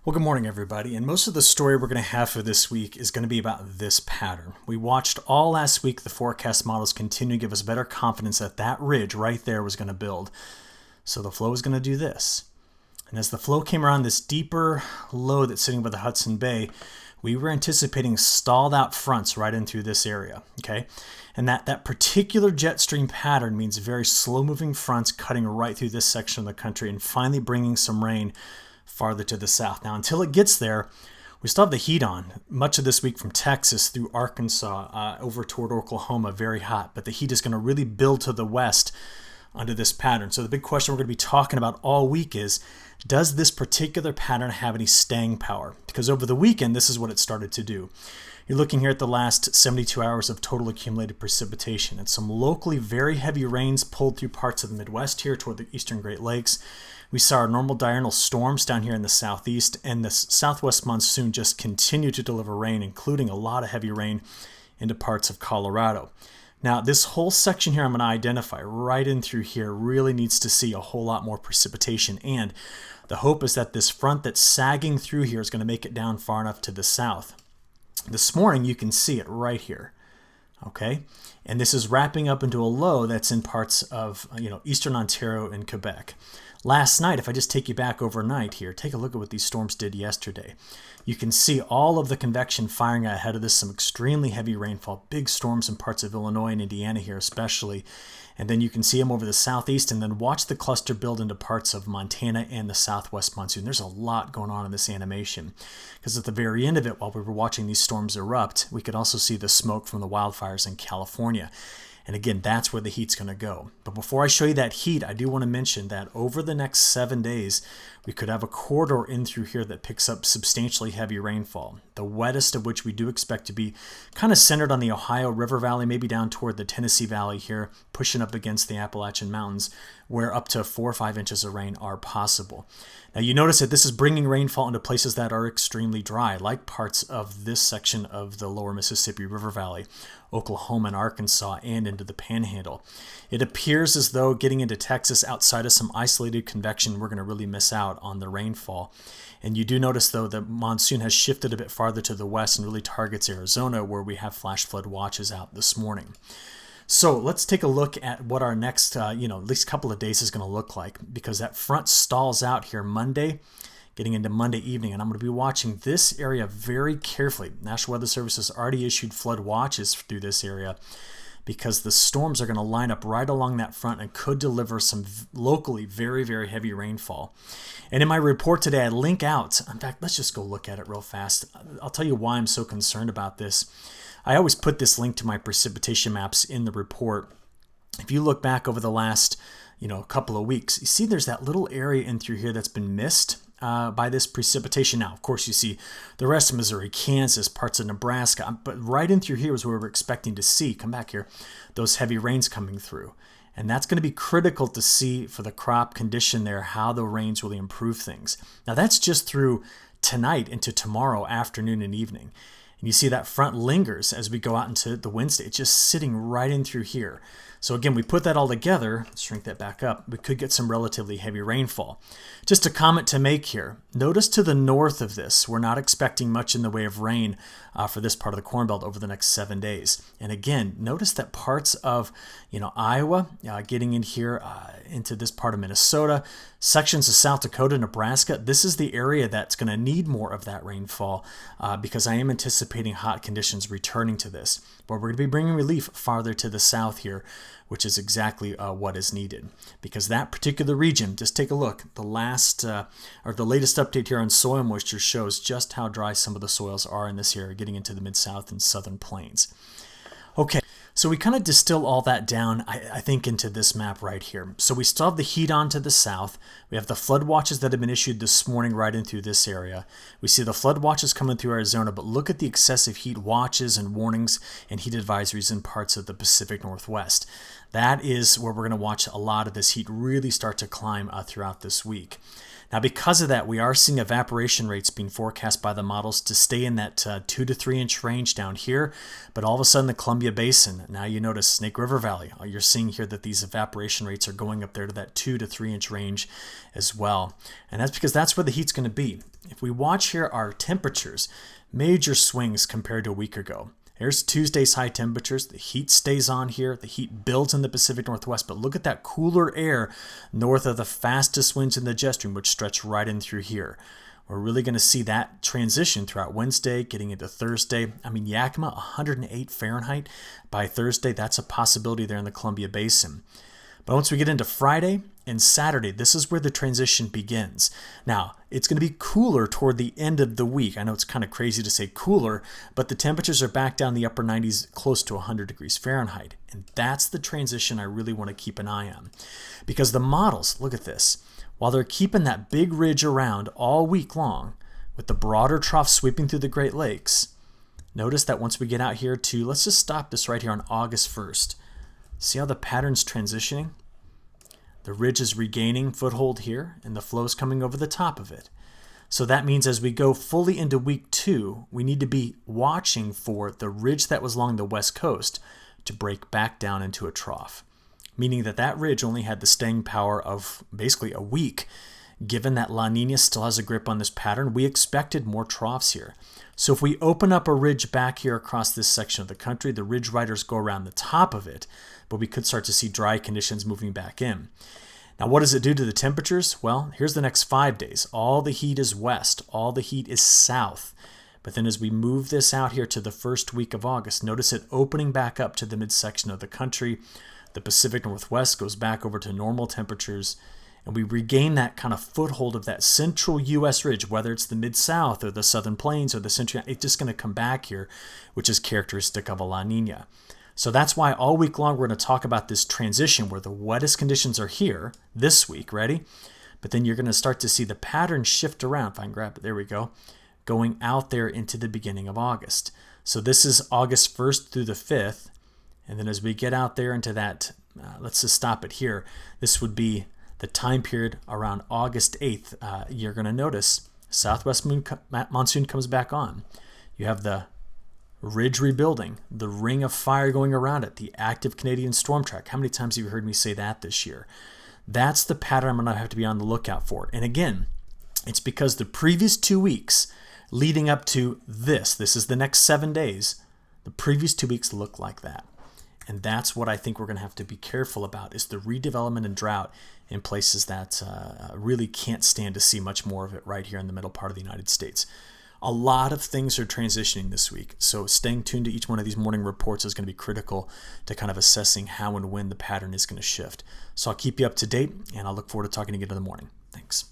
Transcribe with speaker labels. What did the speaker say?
Speaker 1: Well, good morning, everybody. And most of the story we're going to have for this week is going to be about this pattern. We watched all last week the forecast models continue to give us better confidence that that ridge right there was going to build. So the flow is going to do this. And as the flow came around this deeper low that's sitting by the Hudson Bay, we were anticipating stalled out fronts right in through this area, okay? And that particular jet stream pattern means very slow moving fronts cutting right through this section of the country and finally bringing some rain farther to the south. Now, until it gets there, we still have the heat on. Much of this week from Texas through Arkansas over toward Oklahoma, very hot. But the heat is going to really build to the west under this pattern. So the big question we're going to be talking about all week is, does this particular pattern have any staying power? Because over the weekend, this is what it started to do. You're looking here at the last 72 hours of total accumulated precipitation, and some locally very heavy rains pulled through parts of the Midwest here toward the eastern Great Lakes. We saw our normal diurnal storms down here in the southeast, and the southwest monsoon just continued to deliver rain, including a lot of heavy rain into parts of Colorado. Now, this whole section here I'm going to identify right in through here really needs to see a whole lot more precipitation, and the hope is that this front that's sagging through here is going to make it down far enough to the south. This morning, you can see it right here, okay? And this is wrapping up into a low that's in parts of eastern Ontario and Quebec. Last night, if I just take you back overnight here, take a look at what these storms did yesterday. You can see all of the convection firing ahead of this, some extremely heavy rainfall, big storms in parts of Illinois and Indiana here especially. And then you can see them over the southeast, and then watch the cluster build into parts of Montana and the southwest monsoon. There's a lot going on in this animation, because at the very end of it, while we were watching these storms erupt, we could also see the smoke from the wildfires in California. And again, that's where the heat's going to go. But before I show you that heat, I do want to mention that over the next 7 days, we could have a corridor in through here that picks up substantially heavy rainfall, the wettest of which we do expect to be kind of centered on the Ohio River Valley, maybe down toward the Tennessee Valley here, pushing up against the Appalachian Mountains, where up to 4 or 5 inches of rain are possible. Now, you notice that this is bringing rainfall into places that are extremely dry, like parts of this section of the lower Mississippi River Valley, Oklahoma and Arkansas, and into the Panhandle. It appears as though getting into Texas outside of some isolated convection, we're going to really miss out on the rainfall. And you do notice, though, that monsoon has shifted a bit farther to the west and really targets Arizona, where we have flash flood watches out this morning. So let's take a look at what our next, at least couple of days is going to look like, because that front stalls out here Monday, getting into Monday evening, and I'm going to be watching this area very carefully. National Weather Service has already issued flood watches through this area, because the storms are going to line up right along that front and could deliver some locally very, very heavy rainfall. And in my report today, I link out, in fact, let's just go look at it real fast. I'll tell you why I'm so concerned about this. I always put this link to my precipitation maps in the report. If you look back over the last, couple of weeks, you see there's that little area in through here that's been missed by this precipitation. Now, of course, you see the rest of Missouri, Kansas, parts of Nebraska, but right in through here is where we're expecting to see, come back here, those heavy rains coming through. And that's going to be critical to see for the crop condition there, how the rains really improve things. Now, that's just through tonight into tomorrow afternoon and evening. And you see that front lingers as we go out into the Wednesday. It's just sitting right in through here. So again, we put that all together, let's shrink that back up, we could get some relatively heavy rainfall. Just a comment to make here. Notice to the north of this, we're not expecting much in the way of rain for this part of the Corn Belt over the next 7 days. And again, notice that parts of Iowa, getting in here into this part of Minnesota, sections of South Dakota, Nebraska, this is the area that's going to need more of that rainfall because I am anticipating hot conditions returning to this. But we're going to be bringing relief farther to the south here, which is exactly what is needed. Because that particular region, just take a look, the latest update here on soil moisture shows just how dry some of the soils are in this area, getting into the Mid-South and Southern Plains. Okay, so we kind of distill all that down, I think, into this map right here. So we still have the heat on to the south. We have the flood watches that have been issued this morning right in through this area. We see the flood watches coming through Arizona, but look at the excessive heat watches and warnings and heat advisories in parts of the Pacific Northwest. That is where we're going to watch a lot of this heat really start to climb throughout this week. Now, because of that, we are seeing evaporation rates being forecast by the models to stay in that 2 to 3 inch range down here. But all of a sudden, the Columbia Basin, now you notice Snake River Valley, you're seeing here that these evaporation rates are going up there to that 2 to 3 inch range as well. And that's because that's where the heat's going to be. If we watch here our temperatures, major swings compared to a week ago. Here's Tuesday's high temperatures. The heat stays on here. The heat builds in the Pacific Northwest. But look at that cooler air north of the fastest winds in the jet stream, which stretch right in through here. We're really going to see that transition throughout Wednesday, getting into Thursday. I mean, Yakima, 108 Fahrenheit by Thursday. That's a possibility there in the Columbia Basin. But once we get into Friday and Saturday, this is where the transition begins. Now, it's going to be cooler toward the end of the week. I know it's kind of crazy to say cooler, but the temperatures are back down the upper 90s, close to 100 degrees Fahrenheit. And that's the transition I really want to keep an eye on. Because the models, look at this, while they're keeping that big ridge around all week long, with the broader trough sweeping through the Great Lakes, notice that once we get out here to, let's just stop this right here on August 1st. See how the pattern's transitioning? The ridge is regaining foothold here, and the flow's coming over the top of it. So that means as we go fully into week 2, we need to be watching for the ridge that was along the west coast to break back down into a trough, meaning that that ridge only had the staying power of basically a week. Given that La Nina still has a grip on this pattern, we expected more troughs here. So if we open up a ridge back here across this section of the country, the ridge riders go around the top of it, but we could start to see dry conditions moving back in. Now, what does it do to the temperatures? Well, here's the next 5 days. All the heat is west. All the heat is south. But then as we move this out here to the first week of August, notice it opening back up to the midsection of the country. The Pacific Northwest goes back over to normal temperatures, and we regain that kind of foothold of that central U.S. ridge, whether it's the Mid-South or the Southern Plains or the Central, it's just going to come back here, which is characteristic of a La Nina. So that's why all week long we're going to talk about this transition where the wettest conditions are here this week, ready? But then you're going to start to see the pattern shift around. If I can grab it, there we go, going out there into the beginning of August. So this is August 1st through the 5th. And then as we get out there into that, let's just stop it here. This would be the time period around August 8th. You're going to notice southwest monsoon comes back on. You have the ridge rebuilding, the ring of fire going around it, the active Canadian storm track. How many times have you heard me say that this year? That's the pattern I'm going to have to be on the lookout for. And again, it's because the previous 2 weeks leading up to this is the next 7 days, the previous 2 weeks look like that. And that's what I think we're going to have to be careful about, is the redevelopment and drought in places that really can't stand to see much more of it right here in the middle part of the United States. A lot of things are transitioning this week, so staying tuned to each one of these morning reports is going to be critical to kind of assessing how and when the pattern is going to shift. So I'll keep you up to date, and I'll look forward to talking to you in the morning. Thanks.